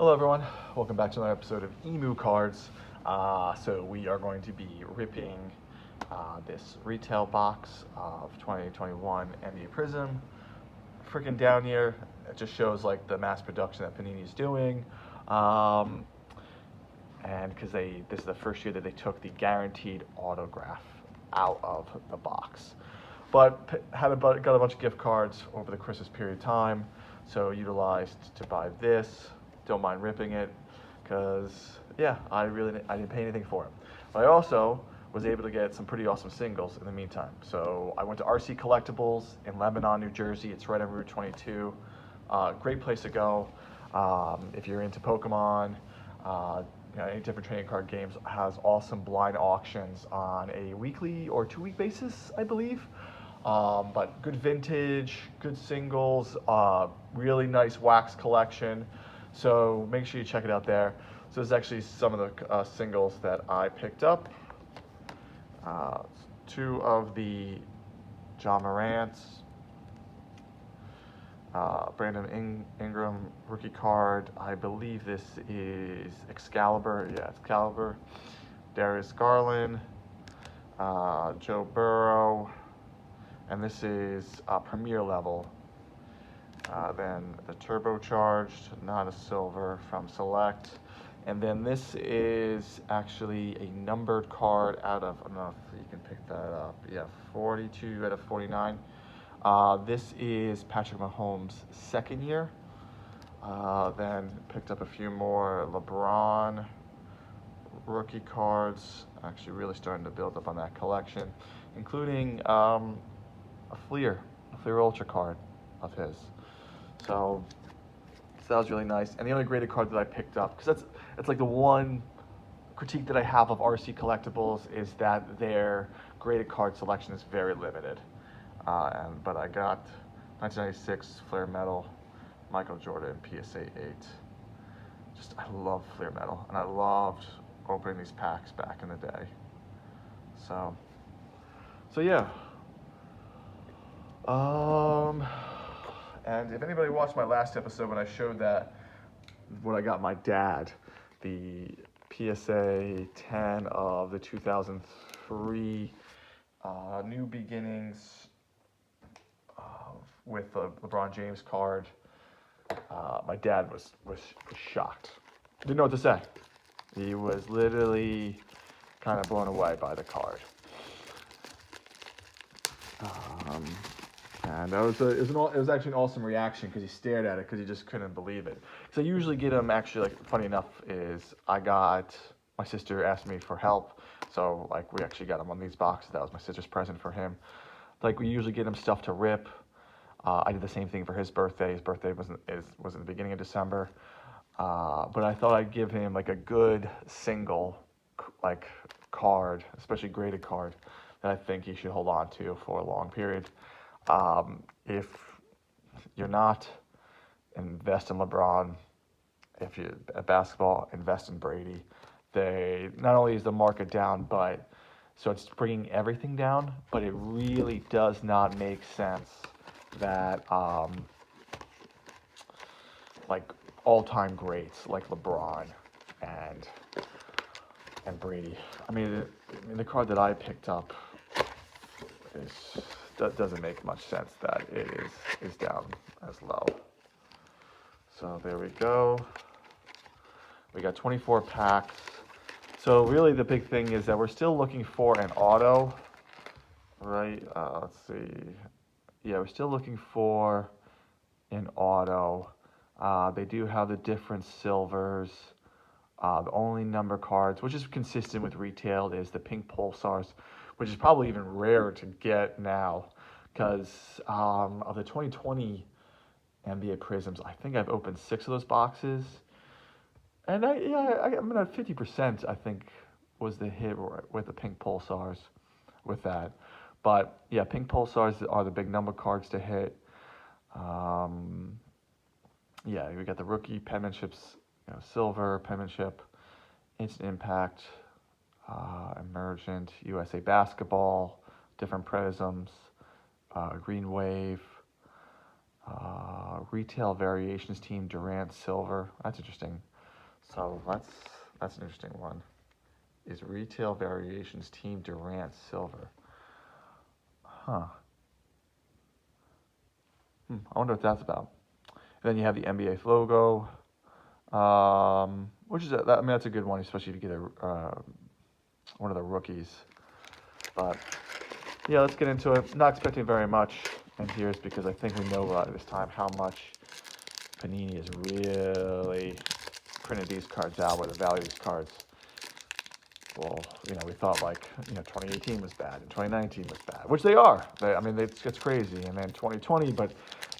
Hello everyone, welcome back to another episode of Emu Cards. So we are going to be ripping this retail box of 2021 NBA Prizm. Freaking down here, it just shows like the mass production that Panini's doing. And because this is the first year that they took the guaranteed autograph out of the box. But got a bunch of gift cards over the Christmas period of time, so utilized to buy this. Don't mind ripping it, because yeah, I didn't pay anything for it. But I also was able to get some pretty awesome singles in the meantime. So I went to RC Collectibles in Lebanon, New Jersey. It's right on Route 22. Great place to go if you're into Pokemon. Any different trading card games, has awesome blind auctions on a weekly or 2-week basis, I believe. But good vintage, good singles, really nice wax collection. So make sure you check it out there. So this is actually some of the singles that I picked up. Two of the John Morant's, Brandon Ingram rookie card. I believe this is Excalibur. Yeah, Excalibur. Darius Garland, Joe Burrow, and this is Premier level. Then the turbocharged, not a silver, from Select. And then this is actually a numbered card out of, I don't know if you can pick that up. Yeah, 42 out of 49. This is Patrick Mahomes' second year. Then picked up a few more LeBron rookie cards. Actually really starting to build up on that collection, including a Fleer Ultra card of his. So that was really nice. And the only graded card that I picked up, because that's like the one critique that I have of RC Collectibles, is that their graded card selection is very limited. But I got 1996 Flair Metal, Michael Jordan PSA 8. I love Flair Metal, and I loved opening these packs back in the day. So yeah. And if anybody watched my last episode when I showed that what I got my dad, the PSA 10 of the 2003 New Beginnings with the LeBron James card, my dad was shocked. Didn't know what to say. He was literally kind of blown away by the card. And it was actually an awesome reaction, because he stared at it because he just couldn't believe it. Because I usually get him, actually, like, funny enough, is my sister asked me for help, so like we actually got him one of these boxes. That was my sister's present for him. Like, we usually get him stuff to rip. I did the same thing for his birthday. His birthday was in the beginning of December. But I thought I'd give him like a good single like card, especially graded card, that I think he should hold on to for a long period. If you're not, invest in LeBron. If you're at basketball, invest in Brady. They not only is the market down, so it's bringing everything down, but it really does not make sense that like all-time greats like LeBron and Brady. I mean, the card that I picked up doesn't make much sense that it is down as low. So there we go. We got 24 packs. So really the big thing is that we're still looking for an auto, right? Let's see. Yeah, we're still looking for an auto. They do have the different silvers. The only number cards, which is consistent with retail, is the pink pulsars, which is probably even rarer to get now, because of the 2020 NBA Prizms, I think I've opened 6 of those boxes, and I'm at 50%. I think was the hit with the pink pulsars with that. But yeah, pink pulsars are the big number cards to hit. Yeah, we got the rookie penmanships, silver penmanship, instant impact, emergent, USA basketball, different prisms, green wave, retail variations team, Durant silver. That's interesting. So that's an interesting one. Is Retail Variations Team Durant silver? Huh. I wonder what that's about. And then you have the NBA logo, which is I mean that's a good one, especially if you get one of the rookies. But yeah, let's get into it. Not expecting very much, and here's because I think we know this time how much Panini has really printed these cards out, where the value of these cards. Well, we thought 2018 was bad and 2019 was bad, which they are. It's crazy. And then 2020, but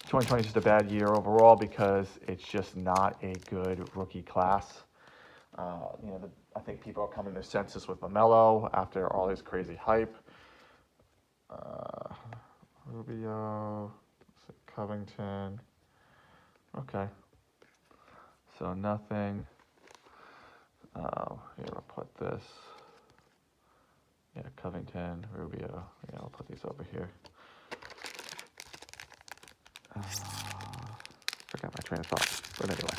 2020 is just a bad year overall because it's just not a good rookie class. I think people are coming to senses with LaMelo after all his crazy hype. Rubio, Covington. Okay. So nothing. Here, I'll put this. Yeah, Covington, Rubio. Yeah, I'll put these over here. Forgot my train of thought. But anyway.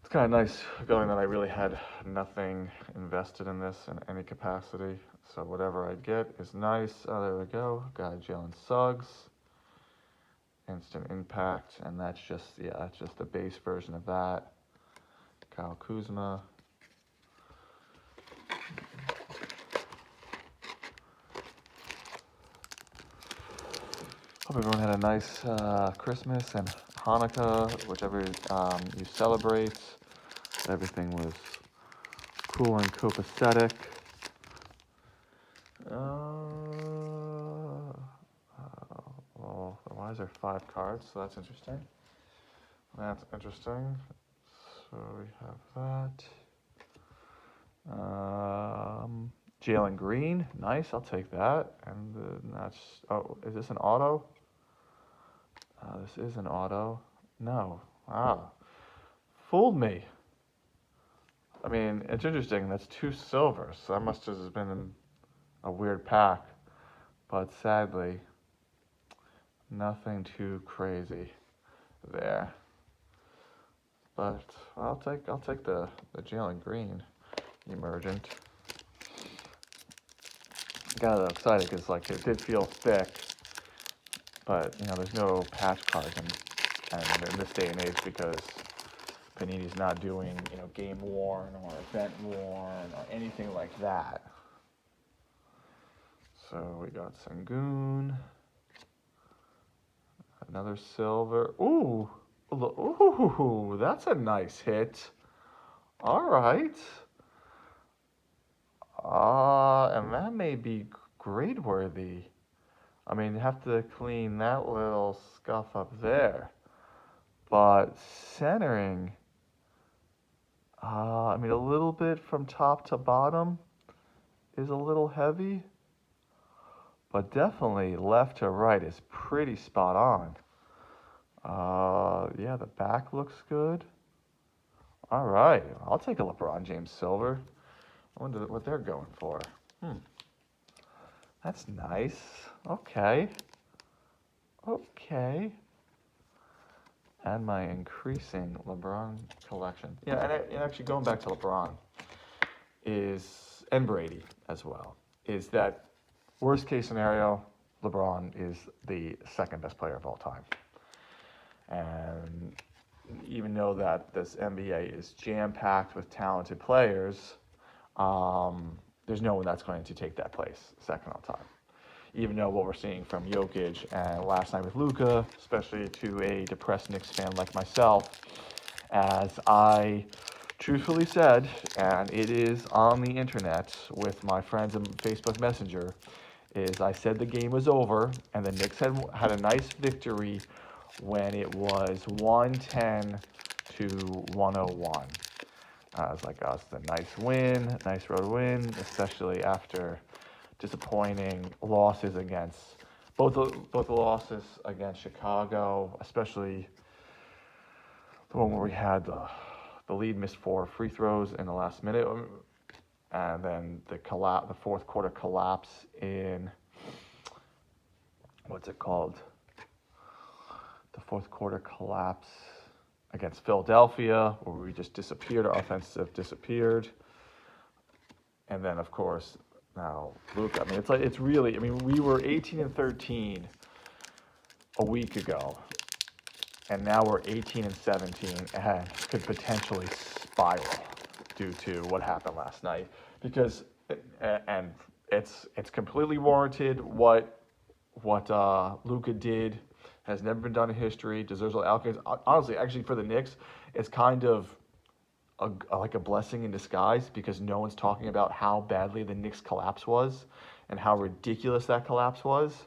It's kind of nice going that I really had nothing invested in this in any capacity. So whatever I get is nice. Oh, there we go. Got Jalen Suggs. Instant Impact. And that's just the base version of that. Kyle Kuzma. Hope everyone had a nice Christmas and Hanukkah, whichever you celebrate. Everything was cool and copacetic. Well, why is there 5 cards? So that's interesting. So we have that. Jalen Green, nice. I'll take that. And that's. Oh, is this an auto? This is an auto. No. Wow. Fooled me. I mean, it's interesting. That's 2 silvers. So that must have been a weird pack. But sadly, nothing too crazy there. But I'll take the Jalen Green emergent. Got excited because it did feel thick, but there's no patch cards in this day and age because Panini's not doing game worn or event worn or anything like that. So we got Sengun, another silver. Ooh, that's a nice hit. All right. And that may be grade worthy. I mean, you have to clean that little scuff up there. But centering, a little bit from top to bottom is a little heavy. But definitely left to right is pretty spot on. Yeah, the back looks good. All right, I'll take a LeBron James silver. I wonder what they're going for. That's nice. Okay. And my increasing LeBron collection. Yeah, and actually going back to LeBron and Brady as well, is that worst case scenario, LeBron is the second best player of all time. And even though that this NBA is jam-packed with talented players, there's no one that's going to take that place second all time. Even though what we're seeing from Jokic and last night with Luka, especially to a depressed Knicks fan like myself, as I truthfully said, and it is on the internet with my friends in Facebook Messenger, is I said the game was over and the Knicks had a nice victory when it was 110 to 101. I was like, oh, it's a nice win, nice road win, especially after disappointing losses against both the losses against Chicago, especially the one where we had the lead, missed 4 free throws in the last minute, and then the fourth quarter collapse in what's it called? The fourth quarter collapse against Philadelphia, where we just disappeared. Our offensive disappeared. And then, of course, now Luka. I mean, it's really. I mean, we were 18-13 a week ago, and now we're 18-17, and could potentially spiral due to what happened last night. Because, and it's completely warranted. What Luka did has never been done in history. Deserves all accolades. Honestly, actually, for the Knicks, it's kind of like a blessing in disguise, because no one's talking about how badly the Knicks collapse was and how ridiculous that collapse was.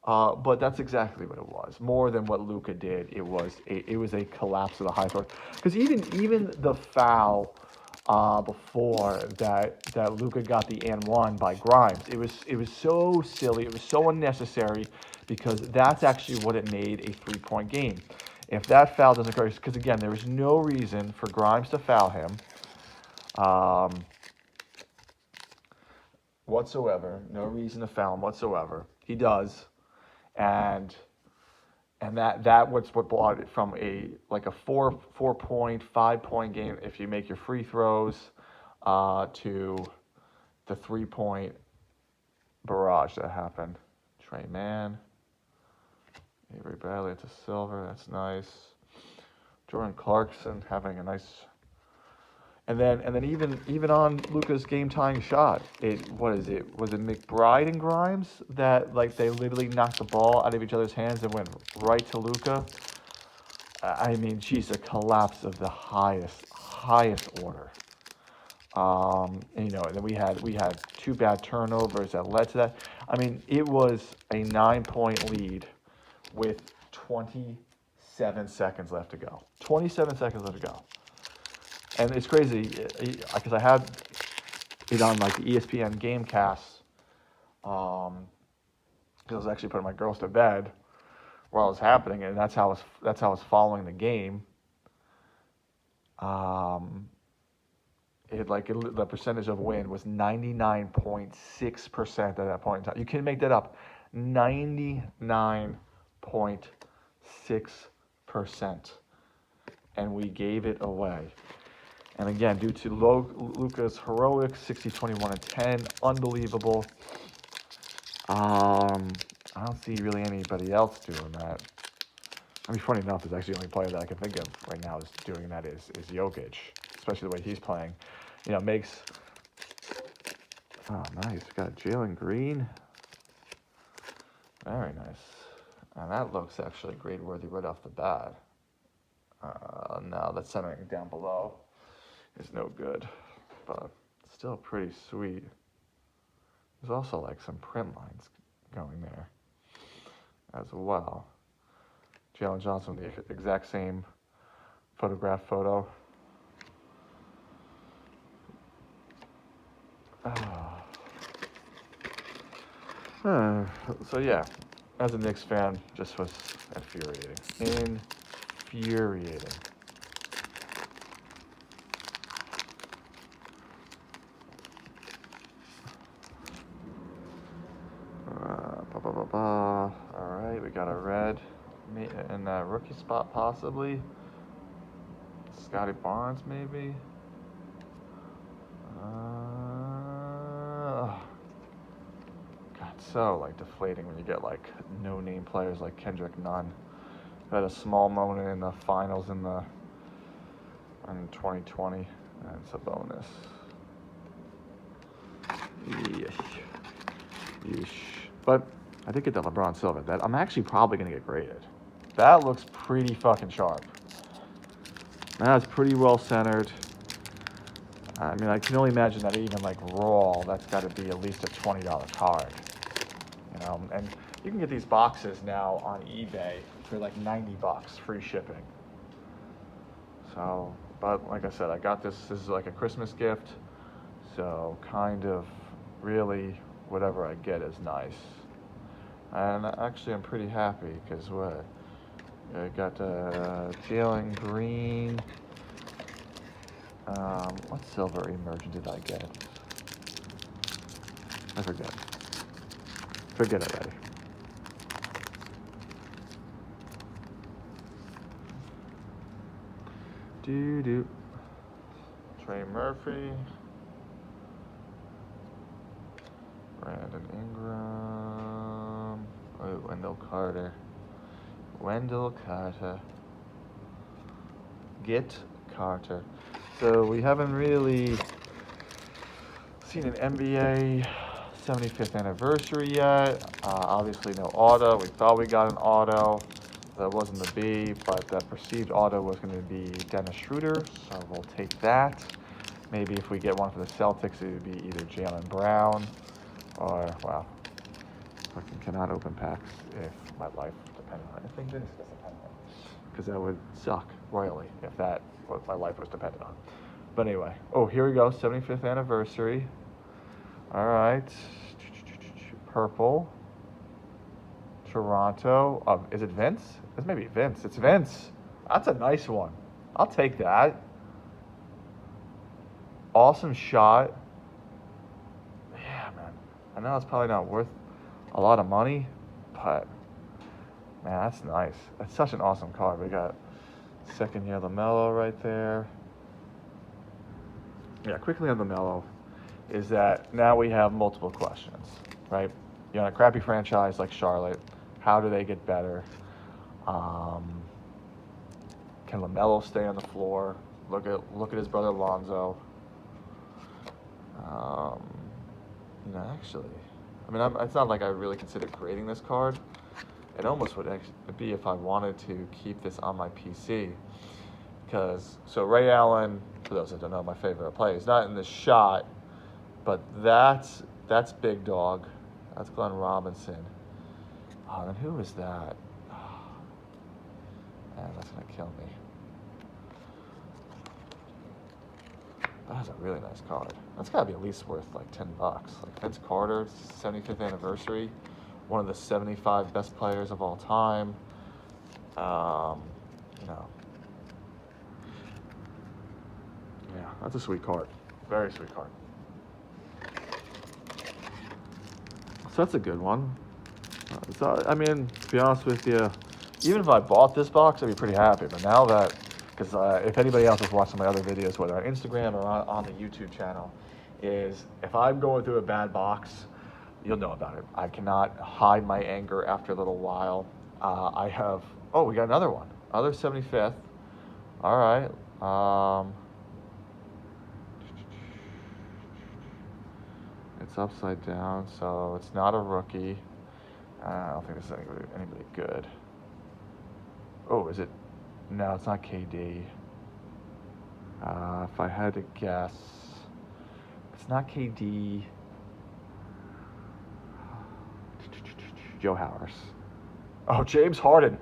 But that's exactly what it was. More than what Luka did, it was a collapse of the highest order. Because even the foul before that Luka got the and one by Grimes, it was so silly. It was so unnecessary, because that's actually what it made a 3-point game. If that foul doesn't occur, because again, there was no reason for Grimes to foul him whatsoever. No reason to foul him whatsoever. He does, and that was what brought it from a 4-point, 5-point game if you make your free throws to the 3-point barrage that happened. Trey Mann. Avery Bradley to Silver, that's nice. Jordan Clarkson having a nice, and then even on Luka's game tying shot, was it McBride and Grimes that they literally knocked the ball out of each other's hands and went right to Luka? I mean, geez, a collapse of the highest order. And then we had 2 bad turnovers that led to that. I mean, it was a 9-point lead with 27 seconds left to go. 27 seconds left to go. And it's crazy, because I had it on the ESPN Gamecast, because I was actually putting my girls to bed while it was happening, and that's how I was following the game. The percentage of win was 99.6% at that point in time. You can't make that up. 99.6%. And we gave it away. And again, due to Luka's heroic 60-21-10, unbelievable. I don't see really anybody else doing that. I mean, funny enough, there's actually the only player that I can think of right now is doing that is Jokic, especially the way he's playing. Makes. Oh, nice. Got Jalen Green. Very nice. And that looks actually grade-worthy right off the bat. Now that centering down below is no good, but still pretty sweet. There's also some print lines going there as well. Jalen Johnson, the exact same photograph photo. So yeah, as a Knicks fan, just was infuriating. Infuriating. All right, we got a red in that rookie spot possibly. Scotty Barnes maybe. God, so deflating when you get no-name players like Kendrick Nunn, who had a small moment in the finals in 2020, and it's a bonus. Yeesh. But I did get the LeBron Silver. That I'm actually probably gonna get graded. That looks pretty fucking sharp. That's pretty well centered. I mean, I can only imagine that even raw, that's got to be at least a $20 card. And you can get these boxes now on eBay for $90, free shipping. So, but like I said, I got this. This is a Christmas gift. So kind of really whatever I get is nice. And actually, I'm pretty happy because I got Jalen Green. What silver immersion did I get? I forget. Forget it already. Do. Trey Murphy. Brandon Ingram. Oh, Wendell Carter. Get Carter. So we haven't really seen an NBA 75th anniversary yet. Obviously no auto. We thought we got an auto. That wasn't the B, but the perceived auto was going to be Dennis Schroeder, so we'll take that. Maybe if we get one for the Celtics, it would be either Jaylen Brown or, well, fucking cannot open packs if my life depended on it. I think this doesn't depend on it, because that would suck royally if that what my life was dependent on. But anyway, oh, here we go, 75th anniversary. All right, purple. Toronto. Is it Vince? It's maybe Vince. It's Vince. That's a nice one. I'll take that. Awesome shot. Yeah, man. I know it's probably not worth a lot of money, but man, that's nice. That's such an awesome card. We got second year LaMelo right there. Yeah, quickly on LaMelo is that now we have multiple questions, right? You're on a crappy franchise like Charlotte. How do they get better? Can LaMelo stay on the floor? Look at his brother Lonzo. Actually, I mean, it's not like I really considered grading this card. It almost would actually be if I wanted to keep this on my PC. Because, so Ray Allen, for those that don't know, my favorite player, is not in this shot, but that's Big Dog. That's Glenn Robinson. Oh, and who is that? Oh, man, that's going to kill me. That's a really nice card. That's got to be at least worth like $10. Like Vince Carter, 75th anniversary. One of the 75 best players of all time. Yeah, that's a sweet card. Very sweet card. So that's a good one. So, I mean, to be honest with you, even if I bought this box, I'd be pretty happy. But now that, because if anybody else has watched my other videos, whether on Instagram or on the YouTube channel, is if I'm going through a bad box, you'll know about it. I cannot hide my anger after a little while. I have, we got another one. Another 75th. All right. It's upside down, so it's not a rookie. I don't think this is anybody good. Oh, is it? No, it's not KD. If I had to guess, it's not KD. Joe Harris. Oh, James Harden.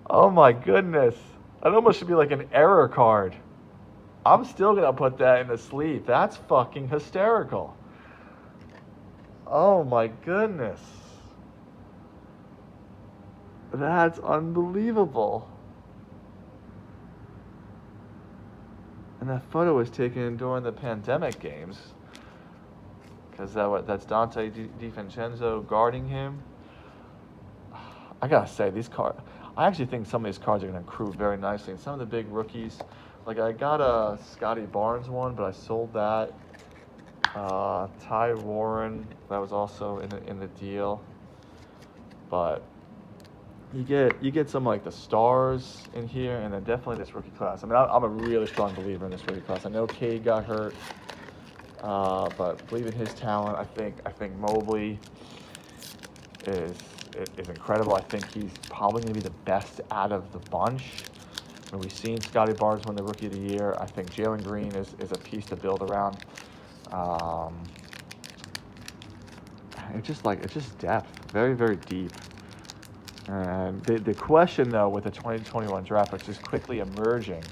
Oh my goodness. That almost should be like an error card. I'm still going to put that in the sleeve. That's fucking hysterical. Oh my goodness. That's unbelievable. And that photo was taken during the pandemic games. Because that's Dante DiVincenzo guarding him. I gotta say, these cards, I actually think some of these cards are going to accrue very nicely. And some of the big rookies, like I got a Scotty Barnes one, but I sold that. Ty Warren, that was also in the deal. But you get some like the stars in here, and then definitely this rookie class. I mean, I'm a really strong believer in this rookie class. I know Cade got hurt, but believe in his talent. I think Mobley is incredible. I think he's probably going to be the best out of the bunch. I mean, we've seen Scotty Barnes win the Rookie of the Year. I think Jalen Green is a piece to build around. It's just depth, very, very deep. And the question though with the 2021 draft, which is quickly emerging,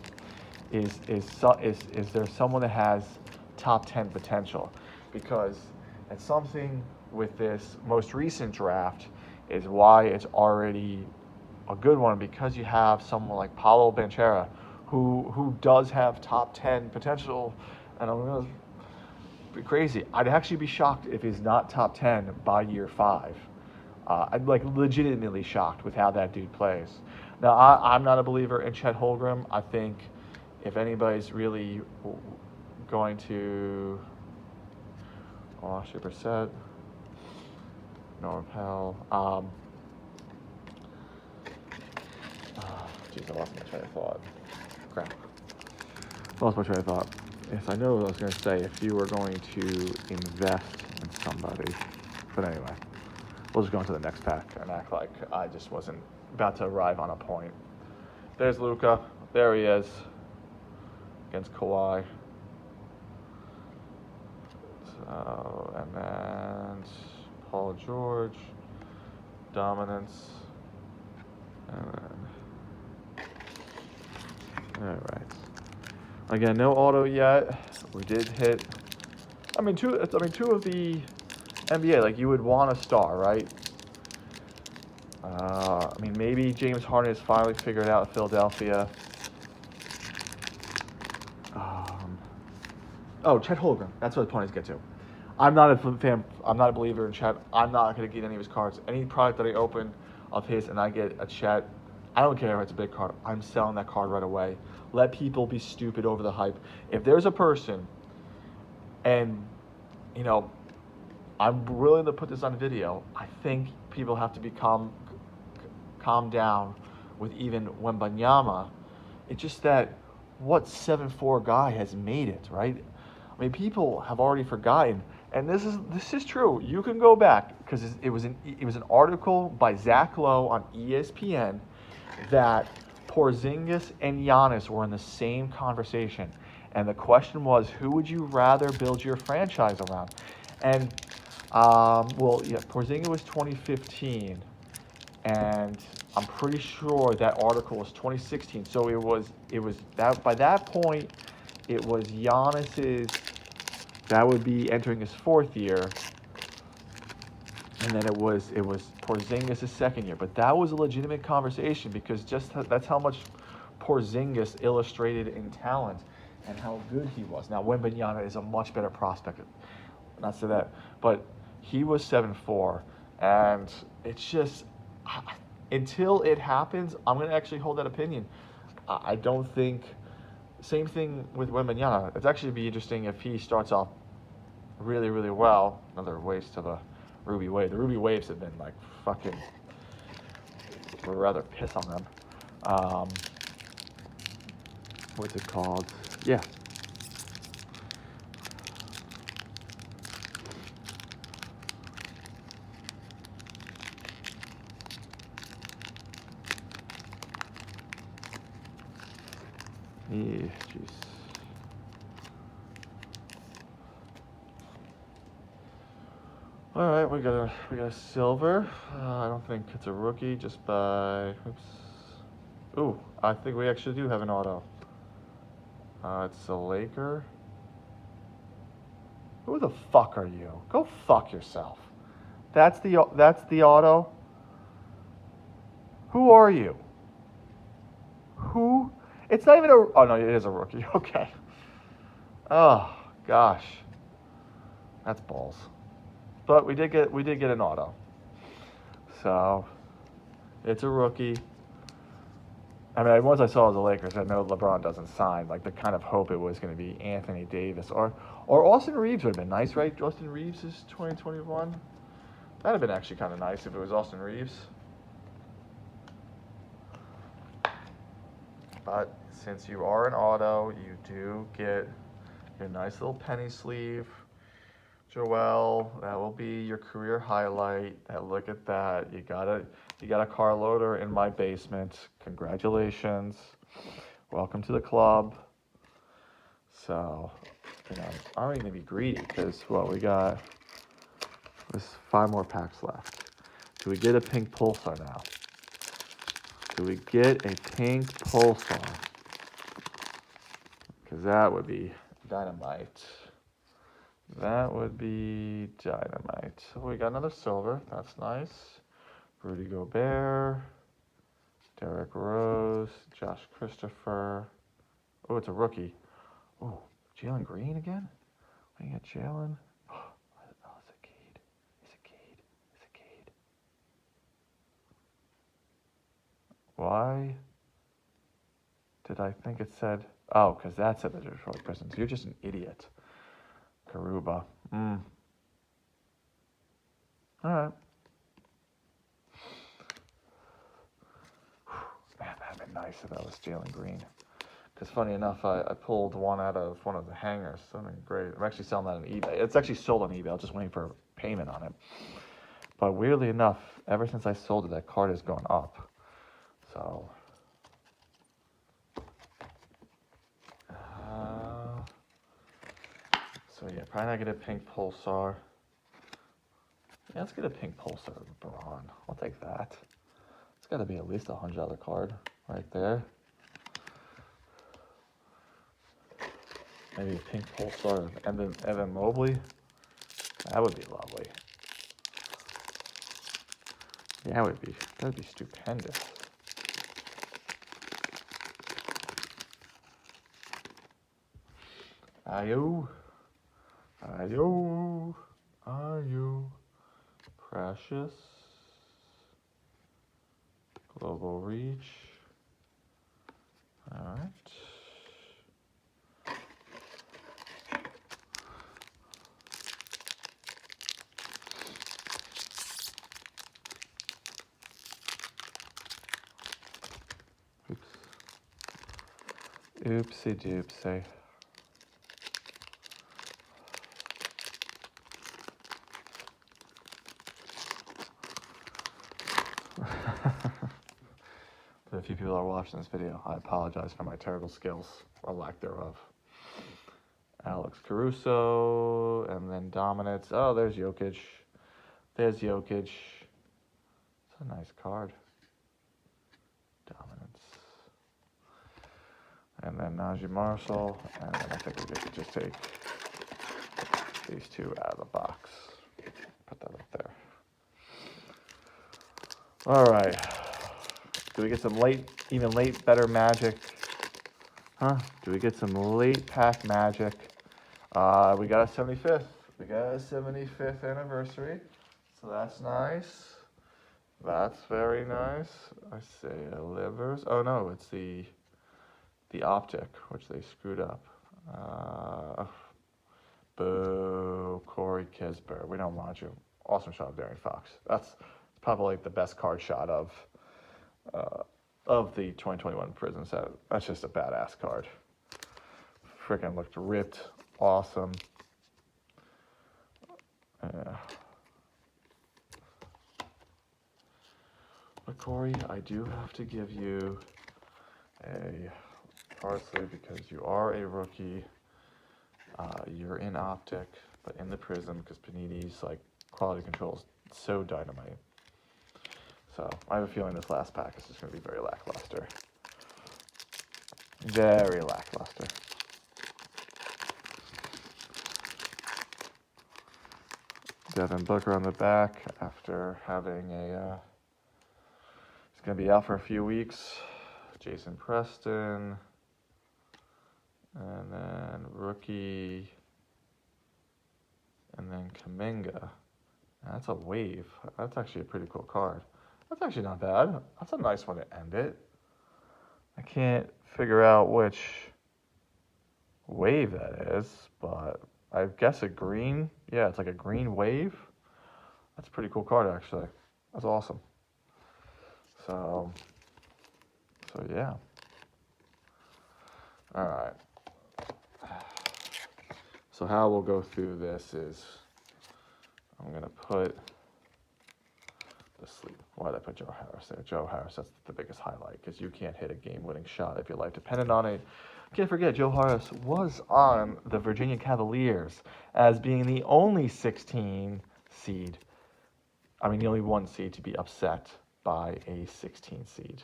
is there someone that has top 10 potential? Because it's something with this most recent draft is why it's already a good one, because you have someone like Paolo Banchero who does have top 10 potential, and I'm gonna be crazy. I'd actually be shocked if he's not top 10 by year 5. I'm like legitimately shocked with how that dude plays. Now, I'm not a believer in Chet Holmgren. I think if anybody's really going to, oh, Shipper set, no repel. Jeez, I lost my train of thought. Crap. Lost my train of thought. Yes, I know what I was going to say if you were going to invest in somebody. But anyway, we'll just go on to the next pack and act like I just wasn't about to arrive on a point. There's Luka. There he is. Against Kawhi. So, and then Paul George. Dominance. And then, all right. Again, no auto yet. We did hit. Two of the NBA. Like you would want a star, right? Maybe James Harden has finally figured out Philadelphia. Chet Holmgren. That's what the ponies get to. I'm not a fan. I'm not a believer in Chet. I'm not going to get any of his cards. Any product that I open of his and I get a Chet, I don't care if it's a big card. I'm selling that card right away. Let people be stupid over the hype. If there's a person, and I'm willing to put this on video. I think people have to calm down with even Wembanyama. It's just that what 7'4" guy has made it, right? People have already forgotten, and this is true. You can go back because it was an article by Zach Lowe on ESPN that Porzingis and Giannis were in the same conversation, and the question was, who would you rather build your franchise around? And Porzingis was 2015, and I'm pretty sure that article was 2016. So it was that by that point, it was Giannis's. That would be entering his fourth year, and then it was Porzingis' second year. But that was a legitimate conversation because that's how much Porzingis illustrated in talent and how good he was. Now Wembanyama is a much better prospect. Not to that, but he was 7'4", and it's just until it happens, I'm gonna actually hold that opinion. I don't think. Same thing with Wembanyama. It's actually be interesting if he starts off really, really well. Another waste of a Ruby Wave. The Ruby Waves have been like fucking. We'd rather piss on them. What's it called? Yeah. Jeez. All right, we got a silver. I don't think it's a rookie, just by. Oops. Ooh, I think we actually do have an auto. It's a Laker. Who the fuck are you? Go fuck yourself. That's the auto. Who are you? Who? It's not even a. Oh no, it is a rookie. Okay. Oh gosh, that's balls. But we did get an auto. So it's a rookie. Once I saw it was the Lakers, I know LeBron doesn't sign. Like the kind of hope it was going to be Anthony Davis or Austin Reeves would have been nice, right? Austin Reeves is 2021. That'd have been actually kind of nice if it was Austin Reeves. But since you are an auto, you do get your nice little penny sleeve. Joel, that will be your career highlight. Look at that. You got a car loader in my basement. Congratulations. Welcome to the club. So, I'm going to be greedy because, we got there's 5 more packs left. Do we get a pink Pulsar now? Do we get a pink Pulsar? Because that would be dynamite. That would be dynamite. So we got another silver. That's nice. Rudy Gobert. Derrick Rose. Josh Christopher. Oh, it's a rookie. Oh, Jalen Green again? We got Jalen. Oh, it's a Cade. It's a Cade. It's a Cade. Why did I think it said... Oh, because that said the Detroit Pistons. You're just an idiot. Karuba. All right. Man, that'd been nice if that was Jalen Green. Because funny enough, I pulled one out of one of the hangers. Something great. I'm actually selling that on eBay. It's actually sold on eBay. I'm just waiting for payment on it. But weirdly enough, ever since I sold it, that card has gone up. So... So yeah, probably not get a pink Pulsar. Yeah, let's get a pink Pulsar Baron. I'll take that. It's got to be at least a $100 card right there. Maybe a pink Pulsar of Evan Mobley. That would be lovely. Yeah, that would be stupendous. Ayo. Precious. Global Reach. All right. Oopsie doopsie. For the few people that are watching this video, I apologize for my terrible skills, or lack thereof. Alex Caruso, and then Dominance. Oh, there's Jokic. There's Jokic. It's a nice card. Dominance. And then Najee Marshall, and then I think we get to just take these two out of the box. Put that up there. All right. Do we get some even late, better Magic? Huh? Do we get some late pack Magic? We got a 75th. We got a 75th anniversary. So that's nice. That's very nice. I say Livers. Oh no, it's the optic, which they screwed up. Boo, Corey Kisper. We don't want you. Awesome shot of Darren Fox. That's probably like the best card shot of the 2021 Prizm set. That's just a badass card. Freaking looked ripped. Awesome. Yeah. But Corey, I do have to give you a parsley because you are a rookie. You're in optic, but in the Prizm because Panini's like quality control is so dynamite. So I have a feeling this last pack is just going to be very lackluster. Very lackluster. Devin Booker on the back after having he's going to be out for a few weeks. Jason Preston. And then rookie. And then Kuminga. That's a wave. That's actually a pretty cool card. That's actually not bad. That's a nice one to end it. I can't figure out which wave that is, but I guess a green. Yeah, it's like a green wave. That's a pretty cool card, actually. That's awesome. So yeah. All right. So how we'll go through this is I'm going to put the sleep. Why did I put Joe Harris there? Joe Harris, that's the biggest highlight because you can't hit a game-winning shot if your life depended on it. Can't forget, Joe Harris was on the Virginia Cavaliers as being the only 16 seed. I mean, the only one seed to be upset by a 16 seed.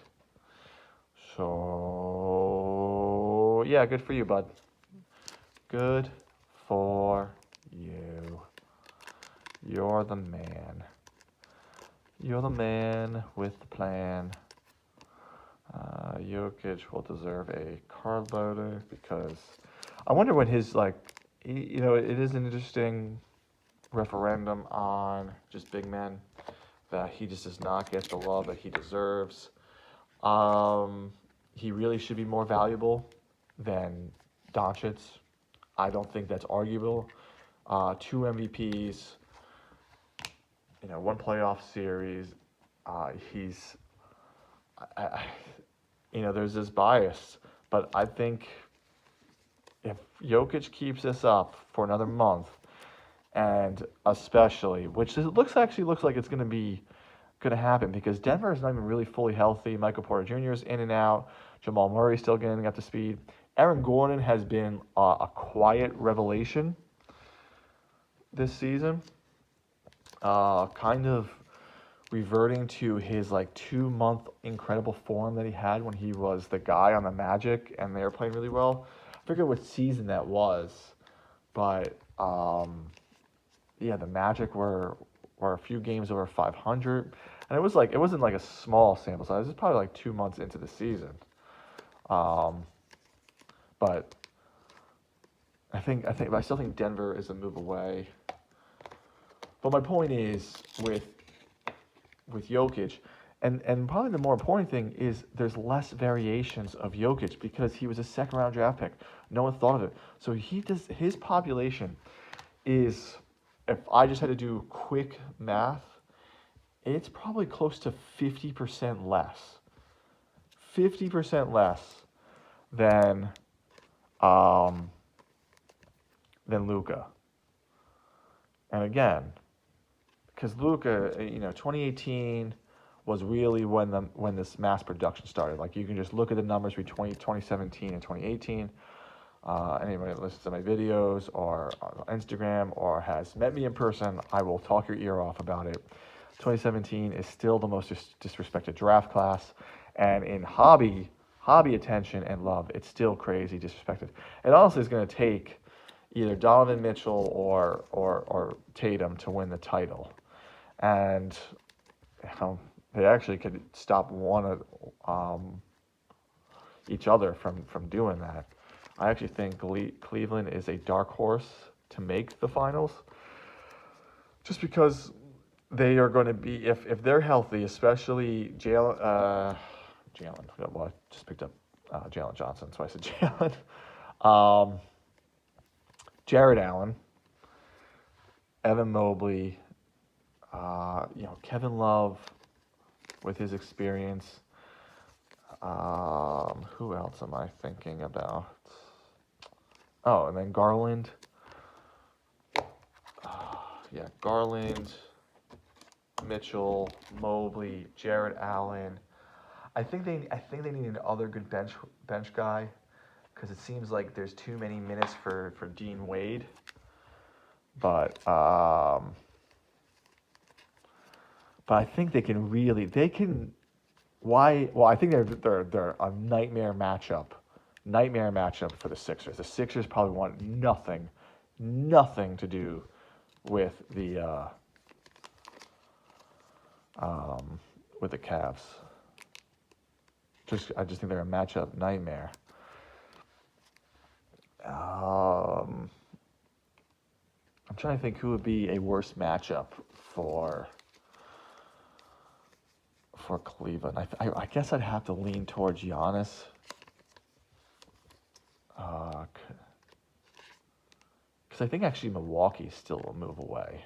So, yeah, good for you, bud. Good for you. You're the man. You're the man with the plan. Jokic will deserve a card loader because I wonder what his, like, you know, it is an interesting referendum on just big men that he just does not get the love that he deserves. He really should be more valuable than Doncic. I don't think that's arguable. Two MVPs, one playoff series. He's, I, there's this bias, but I think if Jokic keeps this up for another month, and especially, which looks like it's going to happen because Denver is not even really fully healthy. Michael Porter Jr. is in and out. Jamal Murray still getting up to speed. Aaron Gordon has been a quiet revelation this season, kind of reverting to his like 2 month incredible form that he had when he was the guy on the Magic and they were playing really well. I forget what season that was, but yeah, the Magic were a few games over 500, and it wasn't like a small sample size. It was probably like 2 months into the season, but I still think Denver is a move away. But my point is with Jokic, and probably the more important thing is there's less variations of Jokic because he was a second round draft pick. No one thought of it. So his population is, if I just had to do quick math, it's probably close to 50% less. 50% less than Luka. And again, because Luka, 2018 was really when this mass production started. Like you can just look at the numbers between 2017 and 2018. Anybody that listens to my videos or on Instagram or has met me in person, I will talk your ear off about it. 2017 is still the most disrespected draft class, and in hobby attention and love, it's still crazy disrespected. It honestly is going to take either Donovan Mitchell or Tatum to win the title, and they actually could stop one of each other from doing that. I actually think Cleveland is a dark horse to make the finals, just because they are going to be, if they're healthy, especially Jalen. Well, I just picked up Jalen Johnson, so I said Jalen. Jared Allen, Evan Mobley, Kevin Love with his experience. Who else am I thinking about? Oh, and then Garland. Garland, Mitchell, Mobley, Jared Allen. I think they need another good bench guy, because it seems like there's too many minutes for Dean Wade. But I think they can. Why? Well, I think they're a nightmare matchup for the Sixers. The Sixers probably want nothing to do with the Cavs. I just think they're a matchup nightmare. I'm trying to think who would be a worse matchup for Cleveland. I guess I'd have to lean towards Giannis. Because I think actually Milwaukee's still a move away.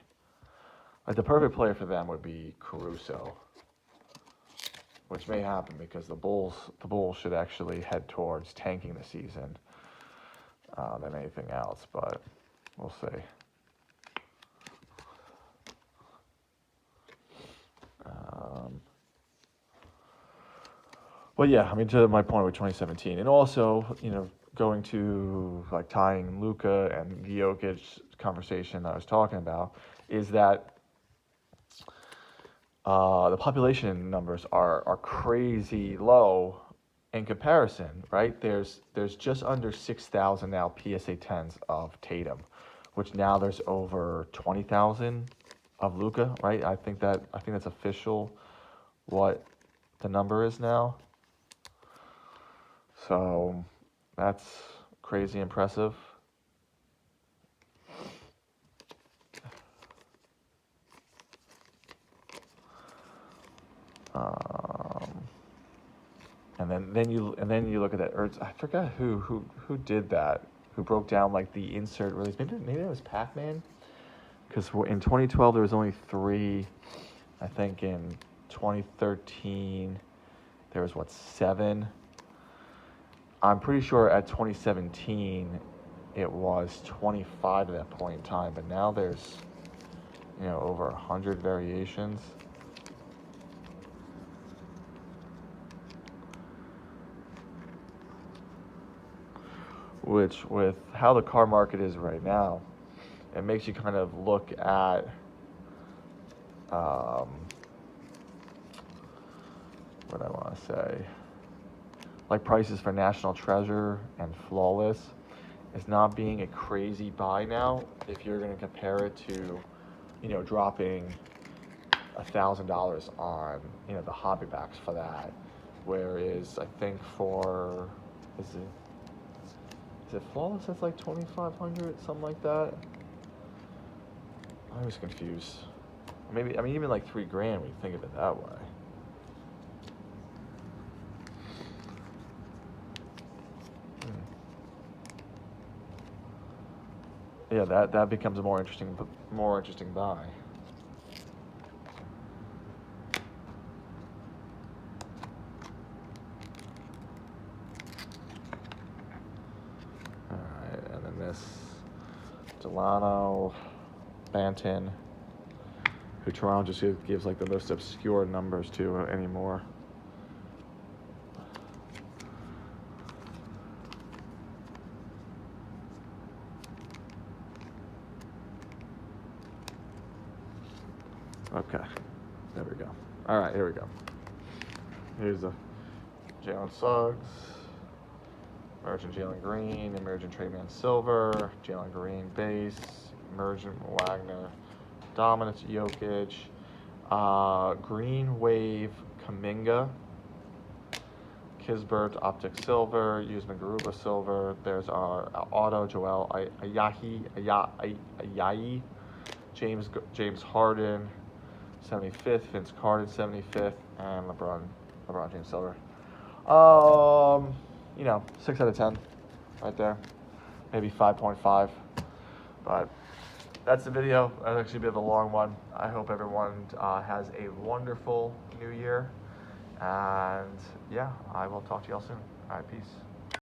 Like the perfect player for them would be Caruso, which may happen because the Bulls should actually head towards tanking the season than anything else, but we'll see. Well, yeah, I mean, to my point with 2017, and also, going to like tying Luka and Jokic conversation I was talking about, is that the population numbers are crazy low in comparison, right? There's just under 6,000 now PSA 10s of Tatum, which now there's over 20,000 of Luka, right? I think that's official what the number is now. So that's crazy impressive. And then you look at that Ertz. I forgot who did that. Who broke down like the insert release? Maybe that was Pac-Man. Because in 2012 there was only 3. I think in 2013 there was 7. I'm pretty sure at 2017 it was 25 at that point in time. But now there's over 100 variations. Which, with how the car market is right now, it makes you kind of look at what I want to say, like prices for National Treasure and Flawless is not being a crazy buy now if you're going to compare it to, dropping $1,000 on, the hobby backs for that. Whereas I think for, is it Flawless that's like 2,500, something like that? I was confused. Maybe, even like $3,000 when you think of it that way. Yeah, that becomes a more interesting buy. All right, and then this Delano, Banton, who Toronto just gives like the most obscure numbers to anymore. Okay, there we go. All right, here we go. Here's the Jalen Suggs, Emergent Jalen Green, Emergent Trayman Silver, Jalen Green base, Emergent Wagner, Dominance Jokic, Green Wave Kuminga, Kisbert Optic Silver, Usman Garuba Silver. There's our Auto Joel Ayayi, James Harden, 75th, Vince Carter 75th, and LeBron James Silver. 6 out of 10 right there. Maybe 5.5. But that's the video. That's actually a bit of a long one. I hope everyone has a wonderful new year. And yeah, I will talk to y'all soon. All right, peace.